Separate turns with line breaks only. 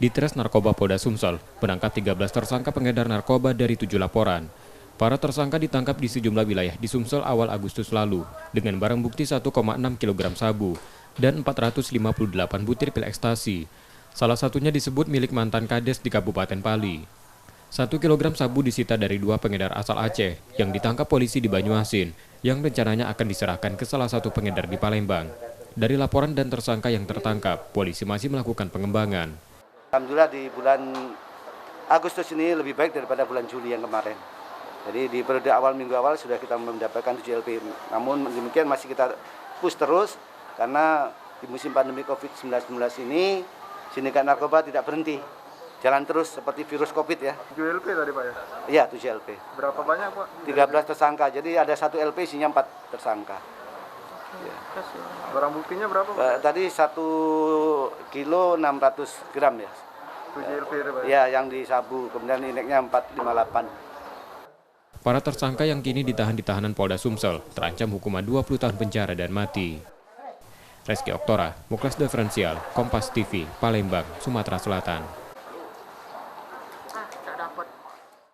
Ditres Narkoba Polda Sumsel menangkap 13 tersangka pengedar narkoba dari 7 laporan. Para tersangka ditangkap di sejumlah wilayah di Sumsel awal Agustus lalu dengan barang bukti 1,6 kg sabu dan 458 butir pil ekstasi. Salah satunya disebut milik mantan kades di Kabupaten Pali. 1 kg sabu disita dari 2 pengedar asal Aceh yang ditangkap polisi di Banyuasin yang rencananya akan diserahkan ke salah satu pengedar di Palembang. Dari laporan dan tersangka yang tertangkap, polisi masih melakukan pengembangan.
Alhamdulillah di bulan Agustus ini lebih baik daripada bulan Juli yang kemarin. Jadi di periode awal minggu awal sudah kita mendapatkan 7 LP. Namun demikian masih kita push terus karena di musim pandemi COVID-19 ini sindikat narkoba tidak berhenti. Jalan terus seperti virus COVID ya.
7 LP tadi Pak ya?
Iya 7 LP.
Berapa banyak Pak?
13 tersangka, jadi ada 1 LP isinya 4 tersangka. Ya.
Barang buktinya berapa Pak?
Tadi 1 kilo 600 gram ya.
7 LP itu Pak?
Ya, yang di sabu, kemudian indeknya 458.
Para tersangka yang kini ditahan di tahanan Polda Sumsel terancam hukuman 20 tahun penjara dan mati. Reski Oktora, Muklas Diferensial, Kompas TV, Palembang, Sumatera Selatan.